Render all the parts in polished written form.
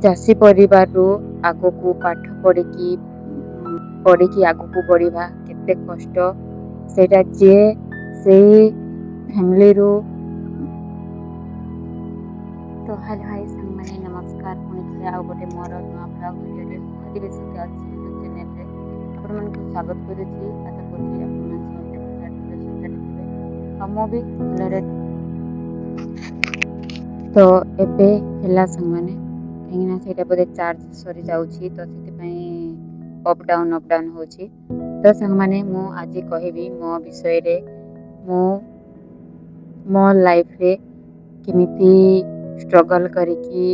ଚାଷୀ ପରିବାରରୁ ଆଗକୁ ପାଠ ପଢ଼ିକି ଆଗକୁ ବଢ଼ିବା କେତେ କଷ୍ଟ ସେଇଟା ଯିଏ ସେଇ ଫ୍ୟାମିଲିରୁ। ତ ହ୍ୟାଲୋ ହାଇ ସାଙ୍ଗମାନେ ନମସ୍କାର। ପୁଣି ଥରେ ଆଉ ଗୋଟେ ମୋର ନୂଆ ବ୍ଲଗ୍ ଭିଡ଼ିଓରେ ଅଧିବେଶିତ ଅଛି ୟୁଟ୍ୟୁବ୍ ଚ୍ୟାନେଲ୍ରେ ଆପଣମାନଙ୍କୁ ସ୍ୱାଗତ କରୁଛି। ଆଶା କରୁଛି ଆପଣମାନେ ସମସ୍ତେ ଭଲରେ ଥିବେ, ସୁସ୍ଥରେ ଥିବେ ଆଉ ମୁଁ ବି ଭଲରେ। ତ ଏବେ ହେଲା ସାଙ୍ଗମାନେ କାହିଁକିନା ସେଇଟା ବୋଧେ ଚାର୍ଜ ସରିଯାଉଛି ତ ସେଥିପାଇଁ ଅପ୍ ଡାଉନ୍ ହେଉଛି। ତ ସାଙ୍ଗମାନେ ମୁଁ ଆଜି କହିବି ମୋ ବିଷୟରେ, ମୁଁ ମୋ ଲାଇଫ୍ରେ କେମିତି ଷ୍ଟ୍ରଗଲ୍ କରିକି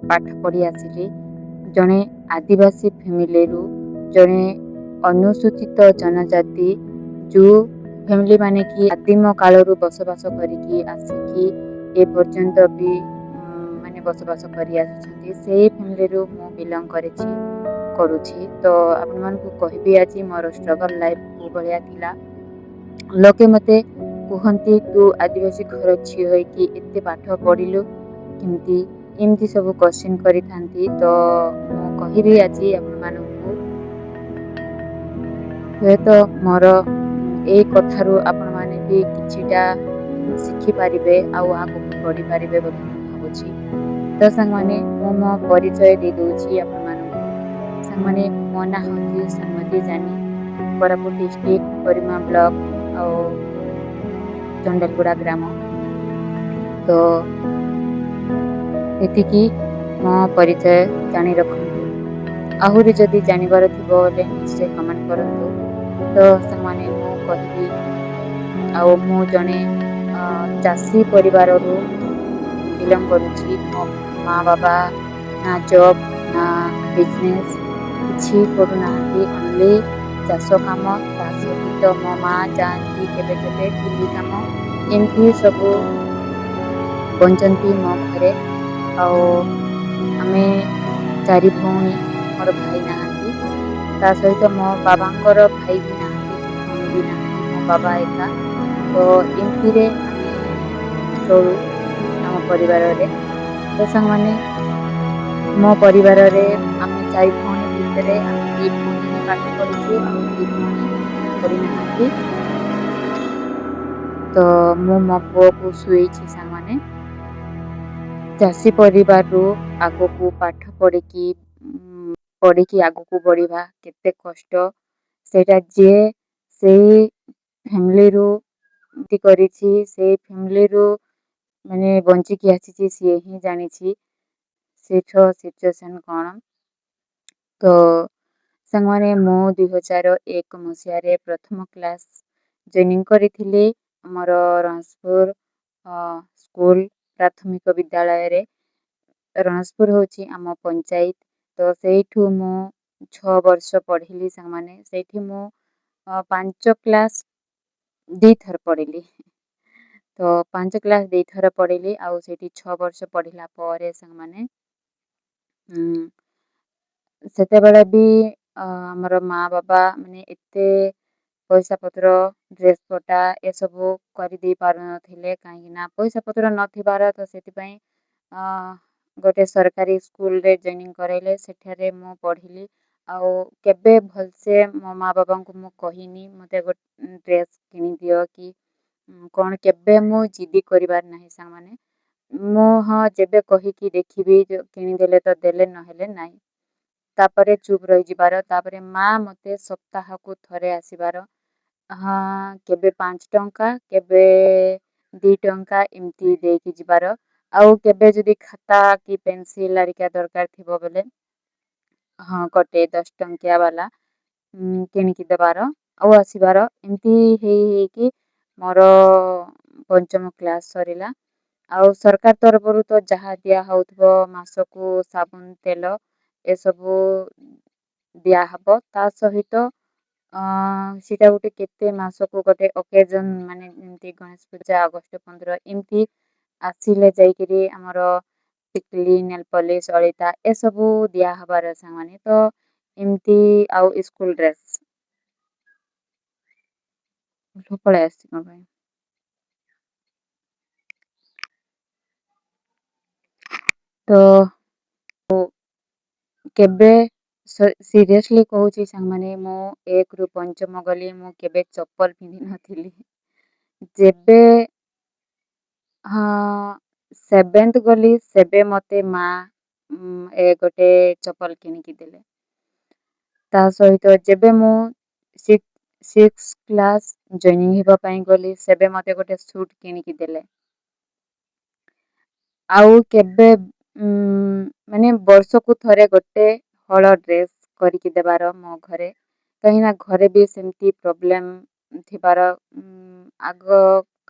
ପାଠ ପଢ଼ି ଆସିଲି। ଜଣେ ଆଦିବାସୀ ଫ୍ୟାମିଲିରୁ, ଜଣେ ଅନୁସୂଚିତ ଜନଜାତି, ଯେଉଁ ଫ୍ୟାମିଲି ମାନେ କି ଆଦିମ କାଳରୁ ବସବାସ କରିକି ଆସିକି ଏ ପର୍ଯ୍ୟନ୍ତ ବି ମାନେ ବସବାସ କରି ଆସିଛନ୍ତି, ସେଇ ଫ୍ୟାମିଲିରୁ ମୁଁ ବିଲଙ୍ଗ କରୁଛି। ତ ଆପଣମାନଙ୍କୁ କହିବି ଆଜି ମୋର ଷ୍ଟ୍ରଗଲ୍ ଲାଇଫ୍ କେଉଁ ଭଳିଆ ଥିଲା। ଲୋକେ ମୋତେ କୁହନ୍ତି ତୁ ଆଦିବାସୀ ଘର ଝିଅ ହେଇକି ଏତେ ପାଠ ପଢ଼ିଲୁ କେମିତି, ଏମିତି ସବୁ କୋଶ୍ଚିନ୍ କରିଥାନ୍ତି। ତ ମୁଁ କହିବି ଆଜି ଆପଣମାନଙ୍କୁ, ହୁଏତ ମୋର ଏଇ କଥାରୁ ଆପଣମାନେ ବି କିଛିଟା ଶିଖିପାରିବେ ଆଉ ଆଗକୁ ବଢ଼ିପାରିବେ ବୋଲି ମୁଁ ଭାବୁଛି। ତ ସାଙ୍ଗମାନେ ମୁଁ ମୋ ପରିଚୟ ଦେଇଦେଉଛି ଆପଣମାନଙ୍କୁ। ସାଙ୍ଗମାନେ ମୋ ନାଁ ହେଉଛି ସାନମତୀ ଜାନି, କୋରାପୁଟ ଡିଷ୍ଟ୍ରିକ୍ଟ, ପରିମା ବ୍ଲକ୍ ଆଉ ଚଣ୍ଡଲଗୁଡ଼ା ଗ୍ରାମ। ତ ଏତିକି ମୋ ପରିଚୟ ଜାଣି ରଖନ୍ତୁ। ଆହୁରି ଯଦି ଜାଣିବାର ଥିବ ହେଲେ ନିଶ୍ଚୟ କମେଣ୍ଟ କରନ୍ତୁ। ତ ସାଙ୍ଗମାନେ ମୁଁ କହିବି, ଆଉ ମୁଁ ଜଣେ ଚାଷୀ ପରିବାରରୁ ବିଲଙ୍ଗ କରୁଛି। ମୋ ମା ବାବା ନା ଜବ୍ ନା ବିଜନେସ୍ କିଛି କରୁନାହାନ୍ତି, ଓନ୍ଲି ଚାଷ କାମ। ତା ସହିତ ମୋ ମା ଯାଆନ୍ତି କେବେ କେବେ କୁଲି କାମ, ଏମିତି ସବୁ ବଞ୍ଚନ୍ତି ମୋ ଘରେ। ଆଉ ଆମେ 4 ଭଉଣୀ, ମୋର ଭାଇ ନାହାନ୍ତି। ତା ସହିତ ମୋ ବାବାଙ୍କର ଭାଇ ବି ନାହାନ୍ତି କି ଭଉଣୀ ବି ନାହାନ୍ତି, ମୋ ବାବା ଏକା। ତ ଏମିତିରେ ଆମେ ଚଳୁ ଆମ ପରିବାରରେ। ତ ସାଙ୍ଗମାନେ ମୋ ପରିବାରରେ ଆମେ 4 ଭଉଣୀ ଭିତରେ ଆମେ 2 ଭଉଣୀ ହିଁ ପାଠ ପଢ଼ିଛୁ ଆଉ 2 ଭଉଣୀ ପଢ଼ିନାହାନ୍ତି। ତ ମୁଁ ମୋ ପୁଅକୁ ଶୁଏଇଛି ସାଙ୍ଗମାନେ। ଚାଷୀ ପରିବାରରୁ ଆଗକୁ ପାଠ ପଢ଼ିକି ଆଗକୁ ବଢ଼ିବା କେତେ କଷ୍ଟ ସେଇଟା ଯିଏ ସେଇ ଫ୍ୟାମିଲିରୁ କରିଛି, ସେଇ ଫ୍ୟାମିଲିରୁ ମାନେ ବଞ୍ଚିକି ଆସିଛି, ସିଏ ହିଁ ଜାଣିଛି ସେଇଠର ସିଚୁଏସନ୍ କ'ଣ। ତ ସାଙ୍ଗମାନେ ମୁଁ 2001 ମସିହାରେ ପ୍ରଥମ କ୍ଲାସ୍ ଜଏନିଂ କରିଥିଲି ଆମର ରଣପୁର ସ୍କୁଲ ପ୍ରାଥମିକ ବିଦ୍ୟାଳୟରେ। ରଣପୁର ହେଉଛି ଆମ ପଞ୍ଚାୟତ। ତ ସେଇଠୁ ମୁଁ 6 ବର୍ଷ ପଢ଼ିଲି ସାଙ୍ଗମାନେ। ସେଇଠି ମୁଁ 5 କ୍ଲାସ୍ 2 ଥର ପଢ଼ିଲି। ତ 5 କ୍ଲାସ୍ 2 ଥର ପଢ଼ିଲି ଆଉ ସେଇଠି 6 ବର୍ଷ ପଢ଼ିଲା ପରେ ସାଙ୍ଗମାନେ ସେତେବେଳେ ବି ଆମର ମା ବାବା ମାନେ ଏତେ ପଇସା ପତ୍ର, ଡ୍ରେସ୍ ପଟା ଏସବୁ କରିଦେଇ ପାରୁନଥିଲେ, କାହିଁକିନା ପଇସା ପତ୍ର ନଥିବାର। ତ ସେଥିପାଇଁ ଗୋଟେ ସରକାରୀ ସ୍କୁଲରେ ଜଏନିଂ କରାଇଲେ, ସେଠାରେ ମୁଁ ପଢ଼ିଲି। ଆଉ କେବେ ଭଲସେ ମୋ ମା ବାବାଙ୍କୁ ମୁଁ କହିନି ମୋତେ ଗୋଟେ ଡ୍ରେସ୍ କିଣିଦିଅ କି କ'ଣ, କେବେ ମୁଁ ଜିଦି କରିବାର ନାହିଁ ସାଙ୍ଗମାନେ। ମୁଁ ହଁ ଯେବେ କହିକି ଦେଖିବି କିଣିଦେଲେ ତ ଦେଲେ, ନହେଲେ ନାହିଁ। ତାପରେ ଚୁପ୍ ରହିଯିବାର। ତାପରେ ମା ମୋତେ ସପ୍ତାହକୁ ଥରେ ଆସିବାର। ହଁ, କେବେ 5 ଟଙ୍କା କେବେ 2 ଟଙ୍କା ଏମିତି ଦେଇକି ଯିବାର। ଆଉ କେବେ ଯଦି ଖାତା କି ପେନସିଲ୍ ଆରିକା ଦରକାର ଥିବ ବୋଲେ ହଁ ଗୋଟେ 10 ଟଙ୍କିଆ ବାଲା କିଣିକି ଦେବାର ଆଉ ଆସିବାର। ଏମିତି ହେଇକି ମୋର 5ମ କ୍ଲାସ୍ ସରିଲା। ଆଉ ସରକାର ତରଫରୁ ତ ଯାହା ଦିଆହେଉଥିବ ମାସକୁ ସାବୁନ ତେଲ ଏସବୁ ଦିଆହେବ। ତା ସହିତ ସେଇଟା ଗୋଟେ କେତେ ମାସକୁ ଗୋଟେ ଅକେଜନ୍, ମାନେ ଯେମିତି ଗଣେଶ ପୂଜା, ଅଗଷ୍ଟ 15 ଏମିତି ଆସିଲେ ଯାଇକିରି ଆମର ଟିକିଲି, ନେଲପଲିସ୍, ଅଳିତା ଏସବୁ ଦିଆହେବାର ସାଙ୍ଗମାନେ। ତ ଏମିତି ଆଉ ସ୍କୁଲ ଡ୍ରେସ୍ ପଳେଇ ଆସିଛି କ'ଣ ପାଇଁ। ତ କେବେ ସିରିୟସଲି କହୁଛି ସାଙ୍ଗମାନେ, ମୁଁ 1ରୁ 5ମ ଗଲି, ମୁଁ କେବେ ଚପଲ ପିନ୍ଧିନଥିଲି। ଯେବେ ହଁ 7th ଗଲି, ସେବେ ମତେ ମା ଗୋଟେ ଚପଲ କିଣିକି ଦେଲେ। ତା ସହିତ ଯେବେ ମୁଁ 6 କ୍ଲାସ୍ ଜଏନିଂ ହେବା ପାଇଁ ଗଲି, ସେବେ ମତେ ଗୋଟେ ସୁଟ୍ କିଣିକି ଦେଲେ। ଆଉ କେବେ ମାନେ ବର୍ଷକୁ ଥରେ ଗୋଟେ ହଳ ଡ୍ରେସ୍ କରିକି ଦେବାର ମୋ ଘରେ, କାହିଁକିନା ଘରେ ବି ସେମିତି ପ୍ରୋବ୍ଲେମ୍ ଥିବାର ଆଗ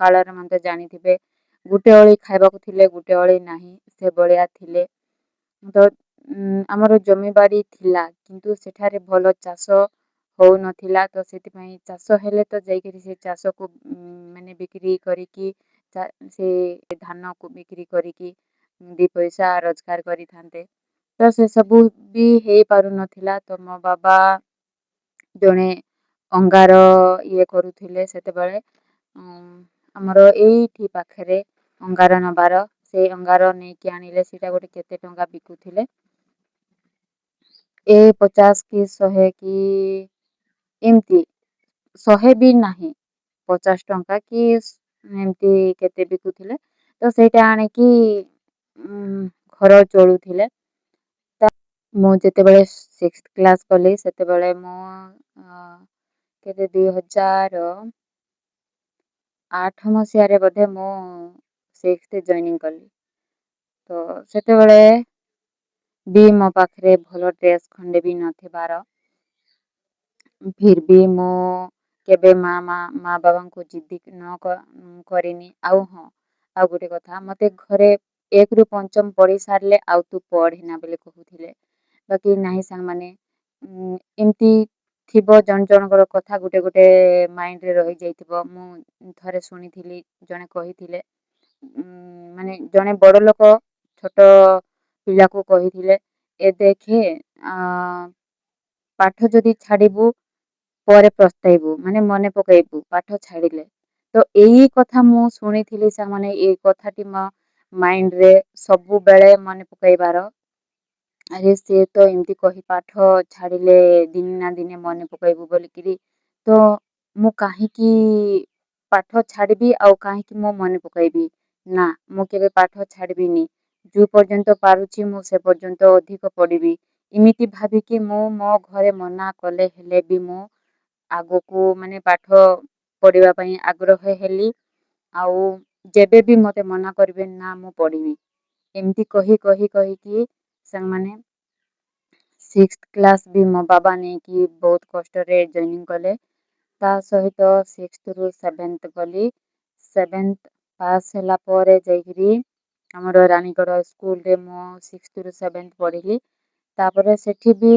କାଳରେ ମଧ୍ୟ ଜାଣିଥିବେ, ଗୋଟେ ଓଳି ଖାଇବାକୁ ଥିଲେ ଗୋଟେ ଓଳି ନାହିଁ, ସେଭଳିଆ ଥିଲେ। ତ ଆମର ଜମିବାଡ଼ି ଥିଲା, କିନ୍ତୁ ସେଠାରେ ଭଲ ଚାଷ ହଉନଥିଲା, ତ ସେଥିପାଇଁ ଚାଷ ହେଲେ ତ ଯାଇକିରି ସେ ଚାଷକୁ ମାନେ ବିକ୍ରି କରିକି ସେ ଧାନକୁ ବିକ୍ରି କରିକି 2 ପଇସା ରୋଜଗାର କରିଥାନ୍ତେ। ତ ସେ ସବୁ ବି ହେଇପାରୁନଥିଲା। ତ ମୋ ବାବା ଜଣେ ଅଙ୍ଗାର ଇଏ କରୁଥିଲେ ସେତେବେଳେ। ଆମର ଏଇଠି ପାଖରେ ଅଙ୍ଗାର ନବାର, ସେଇ ଅଙ୍ଗାର ନେଇକି ଆଣିଲେ, ସେଇଟା ଗୋଟେ କେତେ ଟଙ୍କା ବିକୁଥିଲେ। 50 କି 100 କି ଏମିତି, 100 ବି ନାହିଁ, 50 ଟଙ୍କା କି ଏମିତି କେତେ ବିକୁଥିଲେ। ତ ସେଇଟା ଆଣିକି ଘର ଚଳୁଥିଲେ। ମୁଁ ଯେତେବେଳେ 6th କ୍ଲାସ୍ କଲି, ସେତେବେଳେ ମୁଁ କେତେ 2008 ମସିହାରେ ବୋଧେ ମୁଁ 6th ଜଏନିଂ କଲି। ତ ସେତେବେଳେ ବି ମୋ ପାଖରେ ଭଲ ଡ୍ରେସ୍ ଖଣ୍ଡେ ବି ନଥିବାର, ଫିର୍ ବି ମୁଁ କେବେ ମା ବାବାଙ୍କୁ ଜିଦ୍ଦି କରିନି। ଆଉ ହଁ, ଆଉ ଗୋଟେ କଥା, ମତେ ଘରେ 1ରୁ 5ମ ପଢି ସାରିଲେ ଆଉ ତୁ ପଢେନା ବୋଲି କହୁଥିଲେ। ବାକି ନାହିଁ ସାଙ୍ଗମାନେ, ଏମିତି ଥିବ ଜଣ ଜଣଙ୍କର କଥା ଗୋଟେ ମାଇଣ୍ଡରେ ରହିଯାଇଥିବ। ମୁଁ ଥରେ ଶୁଣିଥିଲି, ଜଣେ କହିଥିଲେ, ମାନେ ଜଣେ ବଡ଼ ଲୋକ ଛୋଟ ପିଲାକୁ କହିଥିଲେ, ଏ ଦେଖେ ପାଠ ଯଦି ଛାଡ଼ିବୁ ପରେ ପସ୍ତେଇବୁ, ମାନେ ମନେ ପକେଇବୁ ପାଠ ଛାଡ଼ିଲେ। ତ ଏଇ କଥା ମୁଁ ଶୁଣିଥିଲି ସାଙ୍ଗମାନେ, ଏଇ କଥାଟି ମୋ ମାଇଣ୍ଡରେ ସବୁବେଳେ ମନେ ପକେଇବାର। ଆରେ ସିଏ ତ ଏମିତି କହି ପାଠ ଛାଡ଼ିଲେ ଦିନେ ନା ଦିନେ ମନେ ପକେଇବୁ ବୋଲିକିରି, ତ ମୁଁ କାହିଁକି ପାଠ ଛାଡ଼ିବି ଆଉ କାହିଁକି ମୁଁ ମନେ ପକେଇବି? ନା, ମୁଁ କେବେ ପାଠ ଛାଡ଼ିବିନି। ଯୋଉ ପର୍ଯ୍ୟନ୍ତ ପାରୁଛି ମୁଁ ସେ ପର୍ଯ୍ୟନ୍ତ ଅଧିକ ପଢ଼ିବି। ଏମିତି ଭାବିକି ମୁଁ ମୋ ଘରେ ମନା କଲେ ହେଲେ ବି ମୁଁ ଆଗକୁ ମାନେ ପାଠ ପଢ଼ିବା ପାଇଁ ଆଗ୍ରହ ହେଲି। ଆଉ ଯେବେ ବି ମତେ ମନା କରିବେ ନା ମୁଁ ପଢ଼ିବି, ଏମିତି କହିକି ସାଙ୍ଗମାନେ 6th କ୍ଲାସ୍ ବି ମୋ ବାବା ନେଇକି ବହୁତ କଷ୍ଟରେ ଜଏନିଂ କଲେ। ତା ସହିତ 6th ରୁ 7th ଗଲି। 7th ପାସ୍ ହେଲା ପରେ ଯାଇକିରି ଆମର ରାଣୀଗଡ଼ ସ୍କୁଲରେ ମୁଁ 6th ରୁ 7th ପଢ଼ିଲି। ତାପରେ ସେଠି ବି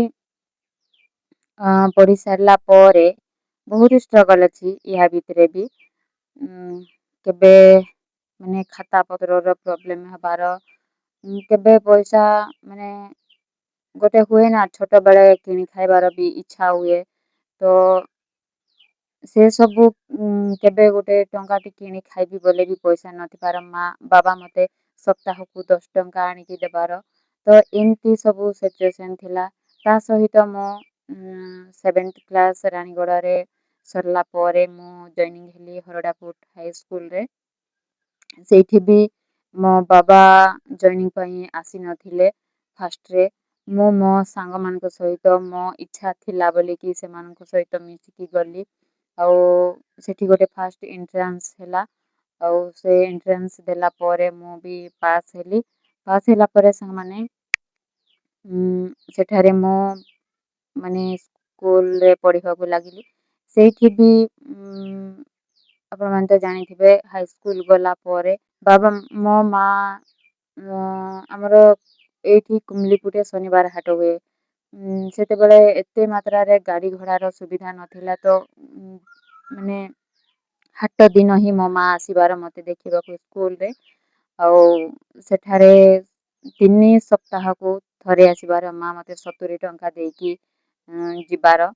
ପଢ଼ି ସାରିଲା ପରେ ବହୁତ ଷ୍ଟ୍ରଗଲ୍ ଅଛି ଏହା ଭିତରେ ବି। କେବେ ମାନେ ଖାତା ପତ୍ରର ପ୍ରୋବ୍ଲେମ୍ ହେବାର, କେବେ ପଇସା ମାନେ ଗୋଟେ ହୁଏ ନା, ଛୋଟ ବେଳେ କିଣି ଖାଇବାର ବି ଇଚ୍ଛା ହୁଏ। ତ ସେ ସବୁ କେବେ ଗୋଟେ ଟଙ୍କାଟେ କିଣି ଖାଇବି ବୋଲେ ବି ପଇସା ନଥିବାର, ବାବା ମତେ ସପ୍ତାହକୁ 10 ଟଙ୍କା ଆଣିକି ଦେବାର। ତ ଏମିତି ସବୁ ସିଚୁଏସନ୍ ଥିଲା। ତା ସହିତ ମୁଁ 7th କ୍ଲାସ୍ ରାଣୀଗଡ଼ରେ ସରିଲା ପରେ ମୁଁ ଜଏନିଂ ହେଲି ହରଡ଼ାପୁଟ ହାଇସ୍କୁଲରେ। ସେଇଠି ବି ମୋ ବାବା ଜଏନିଂ ପାଇଁ ଆସିନଥିଲେ ଫାଷ୍ଟରେ। ମୁଁ ମୋ ସାଙ୍ଗମାନଙ୍କ ସହିତ ମୋ ଇଚ୍ଛା ଥିଲା ବୋଲିକି ସେମାନଙ୍କ ସହିତ ମିଶିକି ଗଲି। ଆଉ ସେଠି ଗୋଟେ ଫାଷ୍ଟ ଏଣ୍ଟ୍ରାନ୍ସ ହେଲା। ଆଉ ସେ ଏଣ୍ଟ୍ରାନ୍ସ ଦେଲା ପରେ ମୁଁ ବି ପାସ୍ ହେଲି। ପାସ୍ ହେଲା ପରେ ସାଙ୍ଗମାନେ ସେଠାରେ ମୁଁ ମାନେ ସ୍କୁଲରେ ପଢ଼ିବାକୁ ଲାଗିଲି। ସେଇଠି ବି ଆପଣମାନେ ତ ଜାଣିଥିବେ, ହାଇସ୍କୁଲ ଗଲା ପରେ ମୋ ମା ଆମର ଏଇଠି କୁମିଲିପୁଟେ ଶନିବାର ହାଟ ହୁଏ। ସେତେବେଳେ ଏତେ ମାତ୍ରାରେ ଗାଡ଼ି ଘୋଡ଼ାର ସୁବିଧା ନଥିଲା, ତ ମାନେ ହାଟ ଦିନ ହିଁ ମୋ ମା ଆସିବାର ମତେ ଦେଖିବାକୁ ସ୍କୁଲରେ। ଆଉ ସେଠାରେ 3 ସପ୍ତାହକୁ ଥରେ ଆସିବାର ମା ମତେ 70 ଟଙ୍କା ଦେଇକି ଯିବାର।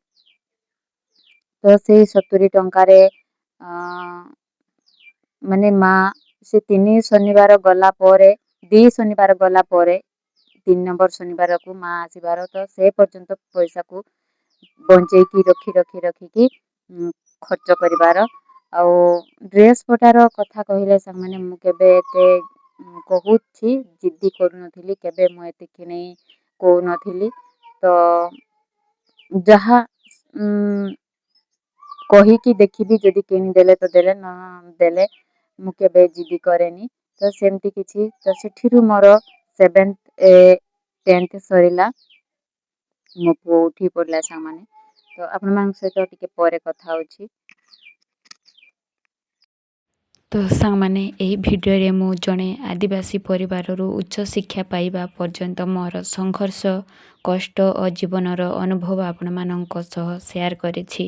ତ ସେଇ 70 ଟଙ୍କାରେ ମାନେ ମା ସେ 3 ଶନିବାର ଗଲା ପରେ, 2 ଶନିବାର ଗଲା ପରେ 3 ନମ୍ବର ଶନିବାରକୁ ମା ଆସିବାର, ତ ସେ ପର୍ଯ୍ୟନ୍ତ ପଇସାକୁ ବଞ୍ଚେଇକି ରଖିକି ଖର୍ଚ୍ଚ କରିବାର। ଆଉ ଡ୍ରେସ୍ ପଟାର କଥା କହିଲେ ସାଙ୍ଗମାନେ ମୁଁ କେବେ ଏତେ କହୁଛି ଜିଦ୍ଦି କରୁନଥିଲି, କେବେ ମୁଁ ଏତେ କିଣେଇ କହୁନଥିଲି। ତ ଯାହା କହିକି ଦେଖିବି, ଯଦି କିଣିଦେଲେ ତ ଦେଲେ, ନ ଦେଲେ ମୁଁ କେବେ ଜିଦ୍ଦି କରେନି। ତ ସେମିତି କିଛି, ତ ସେଠିରୁ ମୋର 7th 10th ସରିଲା, ମୋ ପୁଅ ଉଠି ପଡ଼ିଲା ସାଙ୍ଗମାନେ। ତ ଆପଣମାନଙ୍କ ସହିତ ଟିକେ ପରେ କଥା ହେଉଛି। ତ ସାଙ୍ଗମାନେ ଏହି ଭିଡ଼ିଓରେ ମୁଁ ଜଣେ ଆଦିବାସୀ ପରିବାରରୁ ଉଚ୍ଚ ଶିକ୍ଷା ପାଇବା ପର୍ଯ୍ୟନ୍ତ ମୋର ସଂଘର୍ଷ, କଷ୍ଟ ଓ ଜୀବନର ଅନୁଭବ ଆପଣମାନଙ୍କ ସହ ସେୟାର କରିଛି।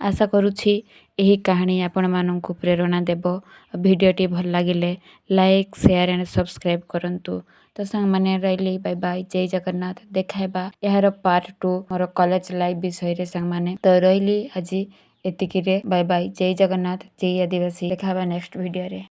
ଆଶା କରୁଛି ଏହି କାହାଣୀ ଆପଣମାନଙ୍କୁ ପ୍ରେରଣା ଦେବ। ଭିଡ଼ିଓଟି ଭଲ ଲାଗିଲେ ଲାଇକ୍, ସେୟାର ଆଣ୍ଡ ସବସ୍କ୍ରାଇବ୍ କରନ୍ତୁ। ତ ସାଙ୍ଗମାନେ ରହିଲି, ବାଇ ବାଇ, ଜୟ ଜଗନ୍ନାଥ। ଦେଖାଇବା ଏହାର ପାର୍ଟ 2 ମୋର କଲେଜ ଲାଇଫ୍ ବିଷୟରେ ସାଙ୍ଗମାନେ। ତ ରହିଲି ଆଜି ଏତିକିରେ, ବାଇ ବାଇ, ଜୟ ଜଗନ୍ନାଥ, ଜୟ ଆଦିବାସୀ। ଦେଖାହେବା ନେକ୍ସଟ ଭିଡ଼ିଓରେ।